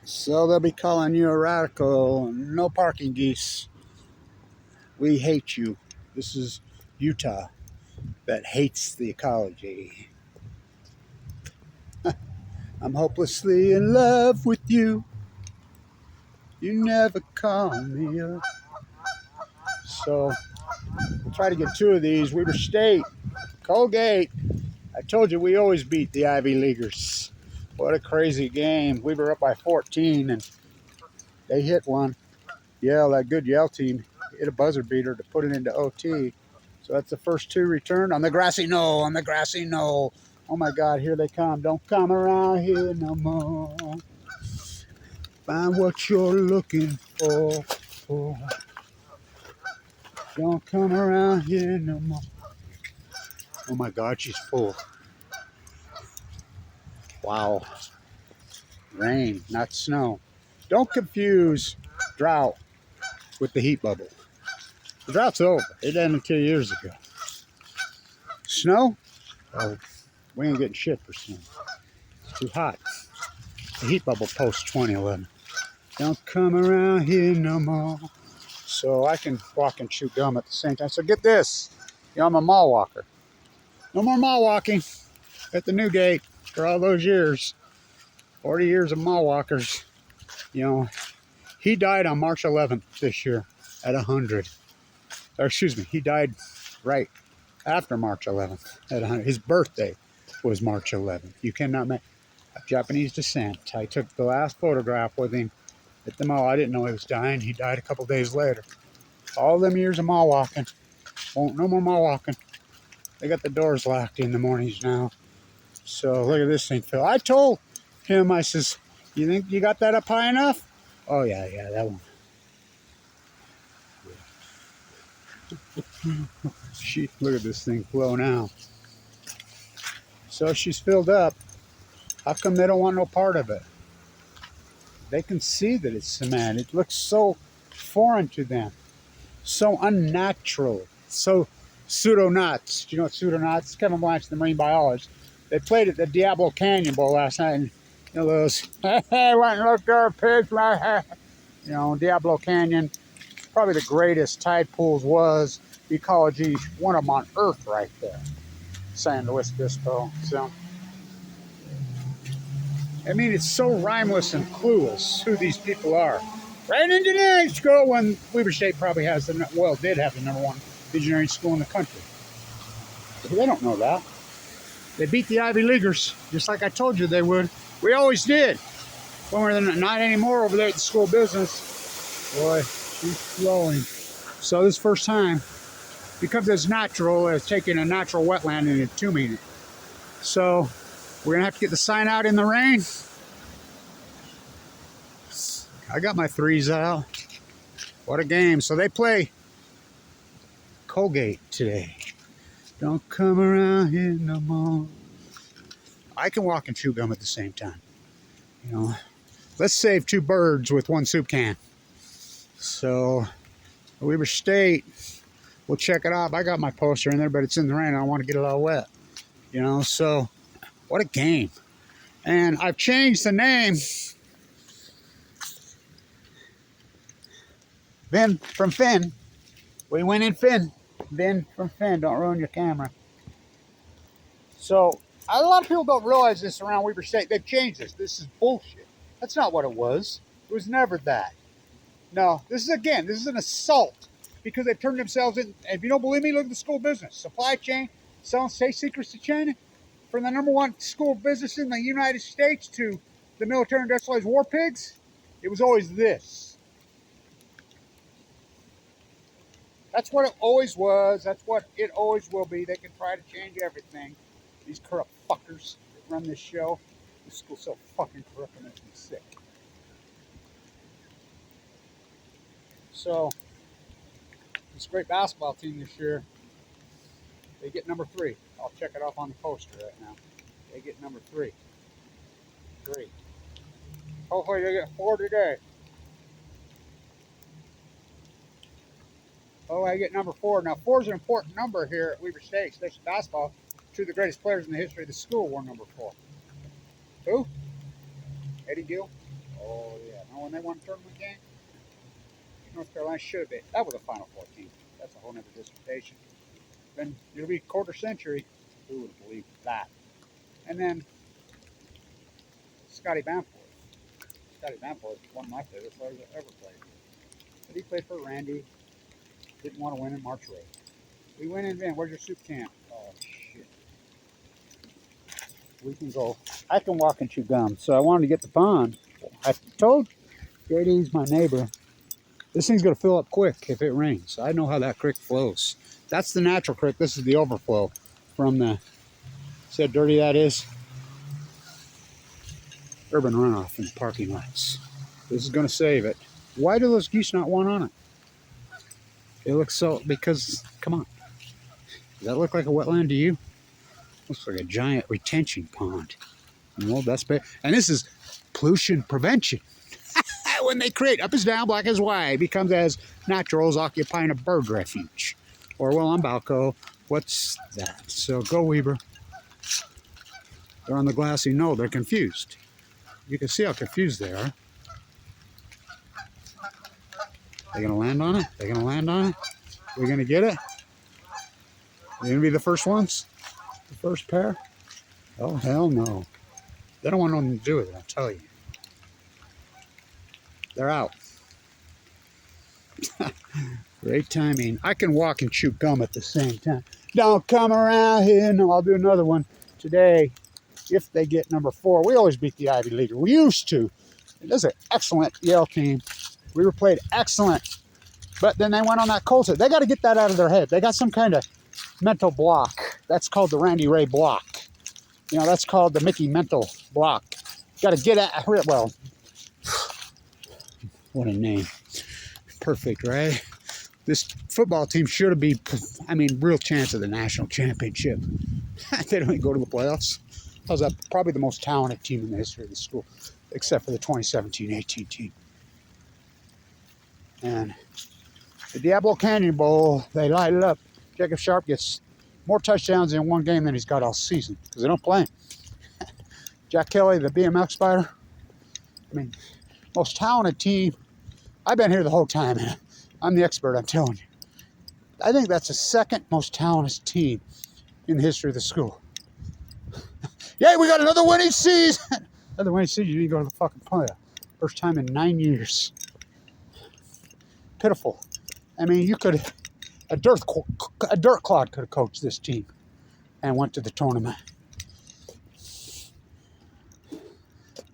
So they'll be calling you a radical. No parking, geese. We hate you. This is Utah that hates the ecology. I'm hopelessly in love with you. You never call me up. So we'll try to get 2 of these. Weber State, Colgate. I told you we always beat the Ivy Leaguers. What a crazy game. We were up by 14 and they hit one. Yale, that good Yale team, hit a buzzer beater to put it into OT. So that's the first 2 returned on the grassy knoll, on the grassy knoll. Oh my God, here they come. Don't come around here no more. Find what you're looking for. Don't come around here no more. Oh my God, she's full. Wow. Rain, not snow. Don't confuse drought with the heat bubble. The drought's over. It ended 2 years ago. Snow? Oh, we ain't getting shit for snow. It's too hot. The heat bubble post 2011. Don't come around here no more. So I can walk and chew gum at the same time. So get this. You know, I'm a mall walker. No more mall walking at the Newgate for all those years. 40 years of mall walkers. You know, he died on March 11th this year at 100. Or excuse me, he died right after March 11th at 100. His birthday was March 11th. You cannot make Japanese descent. I took the last photograph with him at the mall. I didn't know he was dying. He died a couple days later. All them years of mall walking. No more mall walking. They got the doors locked in the mornings now. So look at this thing, Phil. I told him, I says, you think you got that up high enough? Oh, yeah, that one. Look at this thing flow now. So she's filled up. How come they don't want no part of it? They can see that it's cement. It looks so foreign to them. So unnatural. So pseudo-nuts. Do you know what pseudo-nuts? Kevin Blanch, the marine biologist. They played at the Diablo Canyon Bowl last night. And, you know, those, hey, went and looked at pigs. You know, Diablo Canyon. Probably the greatest tide pools was ecology. One of them on Earth right there. San Luis Obispo. So, I mean, it's so rhymeless and clueless who these people are. Right in engineering school when Weber State probably has the, well, did have the #1 engineering school in the country. But they don't know that. They beat the Ivy Leaguers, just like I told you they would. We always did. When we're not anymore over there at the school of business. Boy, she's flowing. So this first time, because it's natural, it's taking a natural wetland and entombing it. So we're gonna have to get the sign out in the rain. I got my 3s out. What a game. So they play Colgate today. Don't come around here no more. I can walk and chew gum at the same time. You know, let's save 2 birds with 1 soup can. So Weber State, we'll check it out. I got my poster in there, but it's in the rain. I don't want to get it all wet. You know, so what a game. And I've changed the name. Vin from Finn. We went in Finn. Vin from Finn. Don't ruin your camera. So a lot of people don't realize this around Weber State. They've changed this. This is bullshit. That's not what it was. It was never that. No, this is an assault because they turned themselves in. And if you don't believe me, look at the school business. Supply chain, selling state secrets to China. From the #1 school business in the United States to the military industrialized war pigs, it was always this. That's what it always was. That's what it always will be. They can try to change everything. These corrupt fuckers that run this show. This school's so fucking corrupt and makes me sick. So, this great basketball team this year, they get #3. I'll check it off on the poster right now. They get #3. 3. Hopefully they get 4 today. Oh, I get #4. Now, 4 is an important number here at Weber State, especially basketball. 2 of the greatest players in the history of the school wore #4. Who? Eddie Gill? Oh, yeah. No, when they won the tournament game, North Carolina should have been. That was a Final Four team. That's a whole nother dissertation. Then it'll be a quarter century. Who would have believed that? And then Scotty Bamforth. Scotty Bamforth, one of my favorite players I ever played. But he played for Randy. Didn't want to win in March Road. We went in, where's your soup can? Oh, shit. We can go. I can walk and chew gum. So I wanted to get the pond. I told JD's my neighbor. This thing's going to fill up quick if it rains. I know how that creek flows. That's the natural creek. This is the overflow from the, see how dirty that is? Urban runoff in the parking lots. This is going to save it. Why do those geese not want on it? It looks so, because, come on. Does that look like a wetland to you? Looks like a giant retention pond. Well, that's bad. And this is pollution prevention. When they create up is down, black is white, becomes as natural as occupying a bird refuge. Or, well, on Balco, what's that? So go, Weber. They're on the glassy knoll. They're confused. You can see how confused they are. They gonna land on it? They gonna land on it? We gonna get it? They gonna be the first ones? The first pair? Oh, hell no. They don't want nothing to do with it, I'll tell you. They're out. Great timing. I can walk and chew gum at the same time. Don't come around here. No, I'll do another one today if they get number 4. We always beat the Ivy Leaguer. We used to. It is an excellent Yale team. We were played excellent. But then they went on that culture. They got to get that out of their head. They got some kind of mental block. That's called the Randy Ray block. You know, that's called the Mickey mental block. Got to get at, well, what a name. Perfect, right? This football team should have been, I mean, real chance of the national championship. They don't even go to the playoffs. How's that? Probably the most talented team in the history of the school, except for the 2017-18 team. And the Diablo Canyon Bowl, they light it up. Jacob Sharp gets more touchdowns in one game than he's got all season because they don't play him. Jack Kelly, the BMX spider. I mean, most talented team. I've been here the whole time. I'm the expert, I'm telling you. I think that's the second most talented team in the history of the school. Yay, we got another winning season. Another winning season, you didn't go to the fucking playoff. First time in 9 years. Pitiful. I mean, you could, a dirt clod could have coached this team and went to the tournament.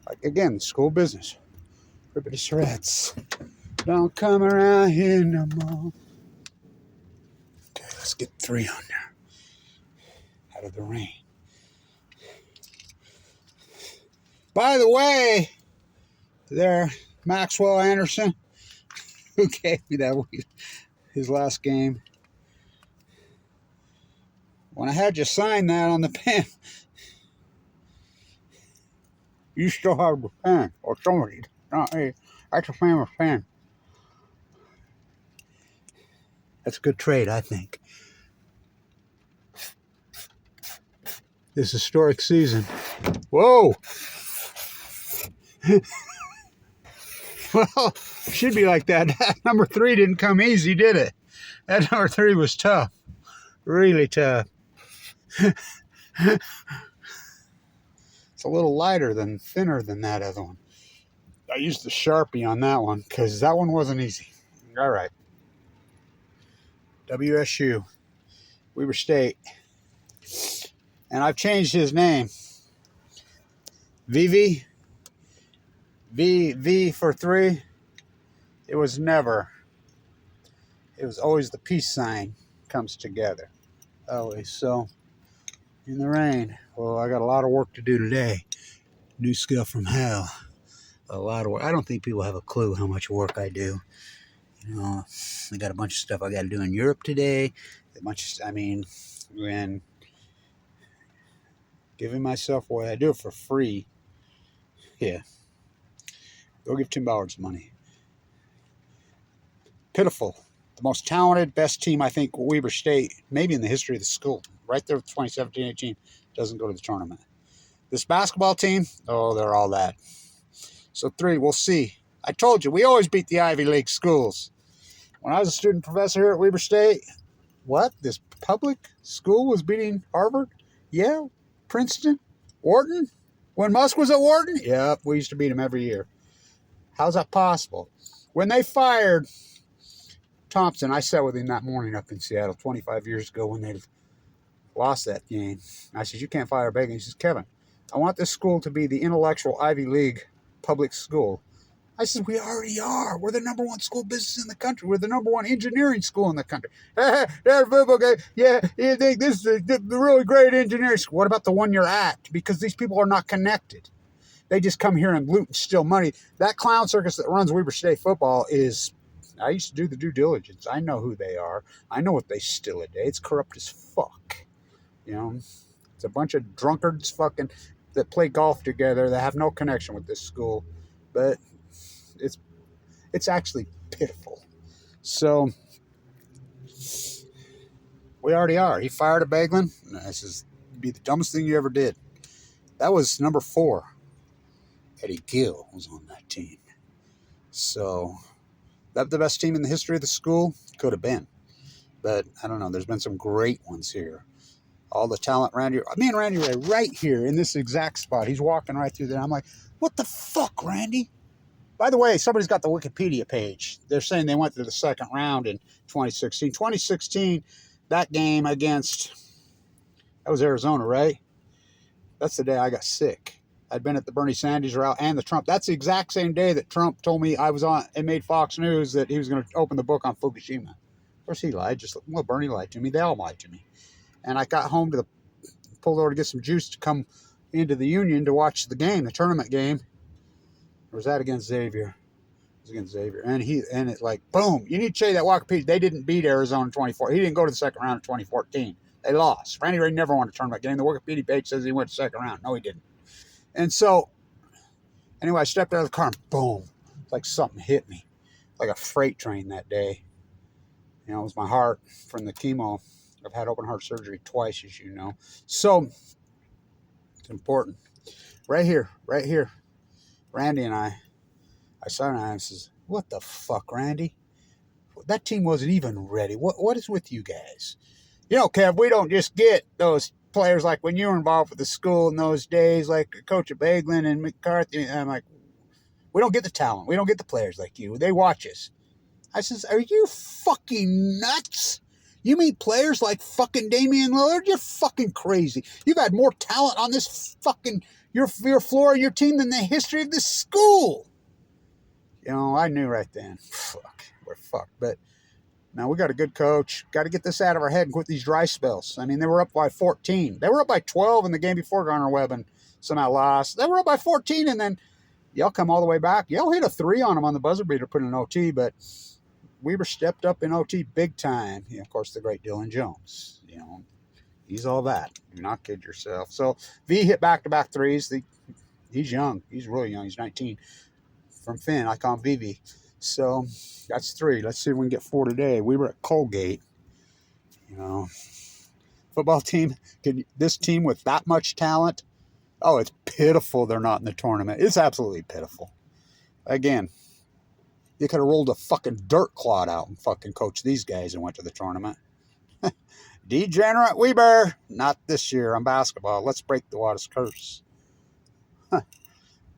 Like, again, school business. Rip it to shreds. Don't come around here no more. Okay, let's get 3 under. Out of the rain. By the way, there, Maxwell Anderson, who gave me that his last game. When I had you sign that on the pen, you still have the pen, or somebody. Not me. That's a famous pen. That's a good trade, I think. This historic season. Whoa! Well, should be like that. Number 3 didn't come easy, did it? That number 3 was tough. Really tough. It's a little lighter than, thinner than that other one. I used the Sharpie on that one because that one wasn't easy. All right. WSU. Weber State. And I've changed his name. VV. V for 3. It was never. It was always the peace sign comes together. Always. So, in the rain. Well, I got a lot of work to do today. New skill from hell. A lot of work. I don't think people have a clue how much work I do. You know, I got a bunch of stuff I got to do in Europe today. A bunch of, I mean, and giving myself away. I do it for free. Yeah. Go give Tim Ballard some money. Pitiful. The most talented, best team, I think, Weber State, maybe in the history of the school. Right there with 2017-18, doesn't go to the tournament. This basketball team, oh, they're all that. So 3, we'll see. I told you, we always beat the Ivy League schools. When I was a student professor here at Weber State, what? This public school was beating Harvard, Yale, Princeton, Wharton? When Musk was at Wharton? Yep, we used to beat him every year. How's that possible? When they fired Thompson, I sat with him that morning up in Seattle 25 years ago when they lost that game. I said, you can't fire Bagley. He says, Kevin, I want this school to be the intellectual Ivy League public school. I said, we already are. We're the #1 school business in the country. We're the #1 engineering school in the country. There's a football game. Yeah, you think this is the really great engineering school. What about the one you're at? Because these people are not connected. They just come here and loot and steal money. That clown circus that runs Weber State football is, I used to do the due diligence. I know who they are. I know what they steal a day. It's corrupt as fuck. You know, it's a bunch of drunkards fucking that play golf together that have no connection with this school. But it's actually pitiful. So we already are. He fired a Baglin. This is be the dumbest thing you ever did. That was number 4. Eddie Gill was on that team. So that the best team in the history of the school? Could have been. But I don't know. There's been some great ones here. All the talent around here. Me and Randy were right here in this exact spot. He's walking right through there. I'm like, what the fuck, Randy? By the way, somebody's got the Wikipedia page. They're saying they went to the second round in 2016. 2016, that game against, that was Arizona, right? That's the day I got sick. I'd been at the Bernie Sanders route and the Trump. That's the exact same day that Trump told me I was on and made Fox News that he was going to open the book on Fukushima. Of course, he lied. Well, Bernie lied to me. They all lied to me. And I got home pulled over to get some juice to come into the Union to watch the game, the tournament game. Or was that against Xavier? It was against Xavier. And it's like, boom, you need to check that Wikipedia. They didn't beat Arizona in 2014. He didn't go to the second round in 2014. They lost. Randy Ray never won a tournament game. The Wikipedia page says he went to the second round. No, he didn't. And so, anyway, I stepped out of the car and boom. It's like something hit me. Like a freight train that day. You know, it was my heart from the chemo. I've had open heart surgery twice, as you know. So, it's important. Right here. Randy and I saw him and says, what the fuck, Randy? That team wasn't even ready. What is with you guys? You know, Kev, we don't just get those players like when you were involved with the school in those days, like Coach Baglin and McCarthy. I'm like, we don't get the talent. We don't get the players like you. They watch us. I says, are you fucking nuts? You mean players like fucking Damian Lillard? You're fucking crazy. You've had more talent on this fucking your floor and your team than the history of this school. You know, I knew right then. Fuck, we're fucked. But now we got a good coach. Got to get this out of our head and quit these dry spells. I mean, they were up by 14. They were up by 12 in the game before Garner Webb and somehow lost. They were up by 14, and then Yale come all the way back. Yale hit a 3 on them on the buzzer beater, put in an OT, but Weber stepped up in OT big time. You know, of course, the great Dylan Jones. You know, he's all that. Do not kid yourself. So V hit back-to-back threes. He's young. He's really young. He's 19. From Finn, I call him VV. So that's 3. Let's see if we can get 4 today. We were at Colgate. You know, football team. This team with that much talent. Oh, it's pitiful they're not in the tournament. It's absolutely pitiful. Again, you could have rolled a fucking dirt clod out and fucking coached these guys and went to the tournament. Degenerate Weber. Not this year on basketball. Let's break the Wattis curse.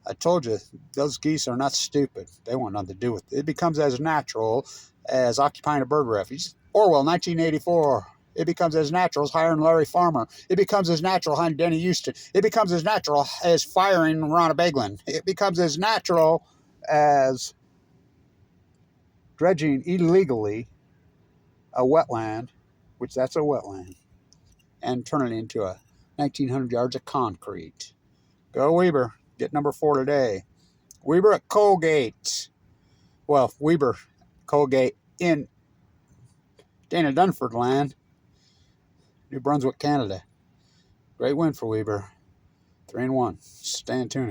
I told you, those geese are not stupid. They want nothing to do with it. It becomes as natural as occupying a bird refuge. Orwell, 1984. It becomes as natural as hiring Larry Farmer. It becomes as natural as hiring Denny Houston. It becomes as natural as firing Ronna Baglin. It becomes as natural as dredging illegally a wetland, which that's a wetland, and turning it into a 1,900 yards of concrete. Go Weber. Get number 4 today. Weber at Colgate. Well, Weber, Colgate in Dana Dunford land, New Brunswick, Canada. Great win for Weber. 3-1. Stay tuned.